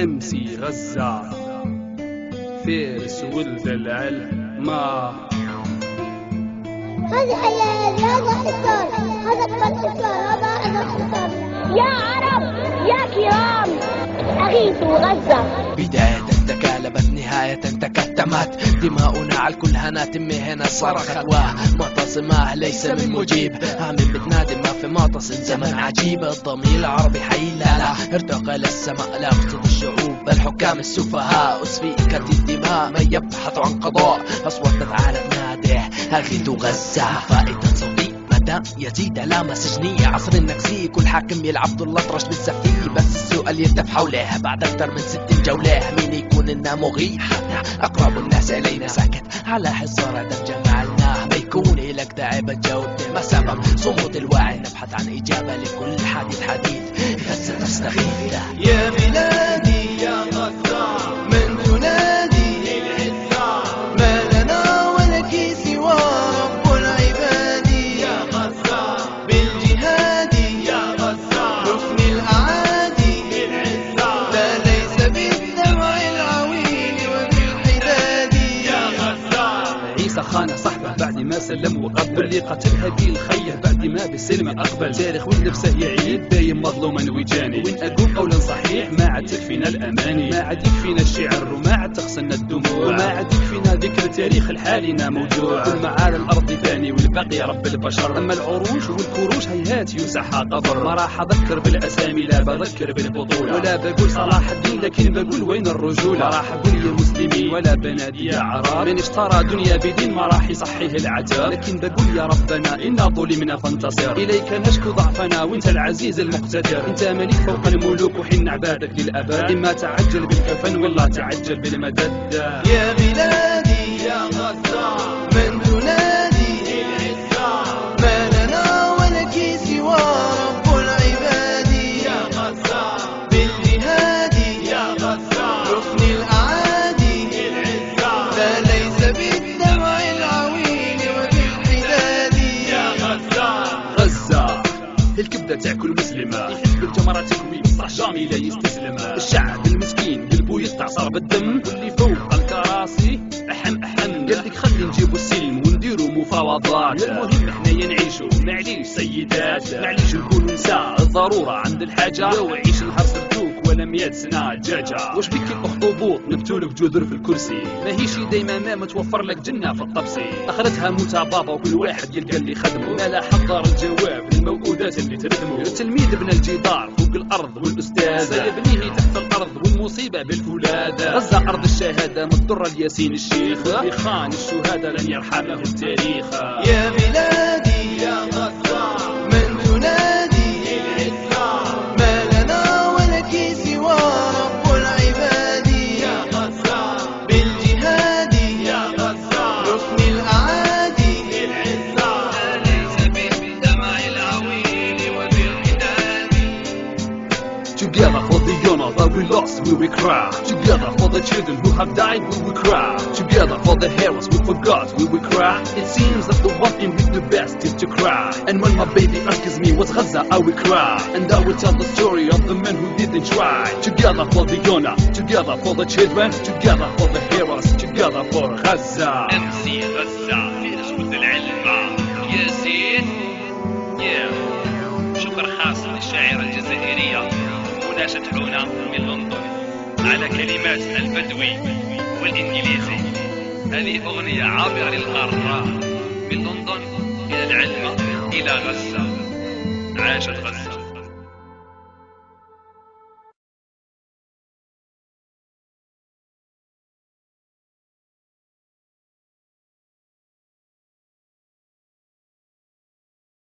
MC غزة فارس ولد العلم. هذه حياة، هذا حصار، هذا حصار، هذا حصار. يا عرب يا كرام أغيثوا غزة. بداية تكالبت نهاية تكتمت، دماؤنا على كل هنات هنا صرخت ومعتصمة ليس من مجيب. عم بتنادي ما في معتصم زمن عجيب. الضمير العربي حي لا ارتقى للسماء لا يقصد الشعوب الحكام السفهاء. أسفيكة الدماء من يبحث عن قضاء أصوات على ناده أغيثوا غزة. فائدة صوتي مدام يزيد علامة سجنية. عصر النكسي كل حاكم يلعب دور الأطرش بالسفيه، بس السؤال يلتف حوله بعد أكثر من 60 جولة مين يكون الناموغي حتى أقرب الناس إلينا. ساكت على حصار عدم جمعنا ما يكون إلك تعب جاوبني ما سبب صمود الواعي. نبحث عن إجابة لكل حديث غزة تستغيث. يا بلادي يا غزة من تنادي العزة، ما لنا ولك سوى رب العباد. يا غزة بالجهاد يا غزة ركن الأعادي العزة، لا ليس بالدمع العويل وبالحداد. يا غزة عيسى خان صحبه بعد ما سلم وقبل، اللي قتلها بيه الخيه بعد ما بالسلم اقبل. تاريخ ولد نفسه يعيد دايم مظلوما وجاني. وين اقول قولا صحيح ما عاد تكفينا الاماني، ما عاد يكفينا الشعر وما عاد تغسلنا الدموع، وما عاد يكفينا ذكر تاريخ الحالنا موجوع. كل ما على الارض فاني والباقي رب البشر، اما العروش والكروش هيهات يمسحها قبر. ما راح اذكر بالاسامي لا بذكر بالبطوله، ولا بقول صلاح الدين لكن بقول وين الرجوله. ما راح اقول يا مسلمين ولا بنادي يا عرب، من اشترى دنيا بدين ما راح يصحيه العتاب. لكن بقول يا ربنا إنا ظلمنا فانتصر، إليك نشكو ضعفنا وانت العزيز المقتدر. انت ملك فوق الملوك وحن عبادك للأبد، إما تعجل بالكفن والله تعجل بالمدد. يا بلادي يا غزة من تنادي العزة، ما لنا ولك سوى رب العباد. يا غزة بالجهاد يا غزة ركن الأعادي العزة، لا ليس بالدمع العويل وبالحداد. يا غزة غزة الكبدة تاكل مسلمة، يحب الجمرة تكوي بصح جامي لا يستسلم. الشعب المسكين قلبو يتعصر بالدم، واللي فوق الكراسي أحن قالك خلي نجيبو السلم ونديرو مفاوضات. المهم احنا نعيشو معليش سيدات، معليش نكونو نساء الضرورة عند الحاجة. لو عيش نهار سرتوك ولا 100 سنة دجاجة. واش بك الاخطبوط نبتولك جذر في الكرسي، ماهيش دايما ما متوفر لك جنة في الطبسي. اخرتها موتى بابا وكل واحد يلقى اللي خدمه، ما لا حضر الجواب للموؤودات اللي تردمه. التلميذ بنى الجدار فوق الارض والاستاذ يبنيه تحت الارض والمصيبة بالفولادة. غزة ارض الشهادة مضطرة الياسين الشيخ، اللي خان الشهادة لن يرحمه التاريخ. يا بلادي يا غزة من تنادي العزة، ما لنا ولك سوى رب العباد. يا غزة بالجهاد يا غزة ركن الأعادي العزة، لا ليس بالدمع العويل وبالحداد. Together for the honor that we lost we will cry. Together for the children who have died we will cry. Together for the heroes we forgot we will cry. It seems that the one thing we do best is to cry. And when my baby asks me what's Gaza I will cry. And I will tell the story of the men who didn't try. Together for the honor, together for the children, together for the heroes, together for Gaza. MC غزة فارس ولد العلم ياسين. شكر خاص للشاعرة الجزائرية منى شطحونة من لندن على كلمات البدوي والإنجليزي. هذه أغنية عابرة للقارة من لندن إلى العلم إلى غزة. عاشت غزة.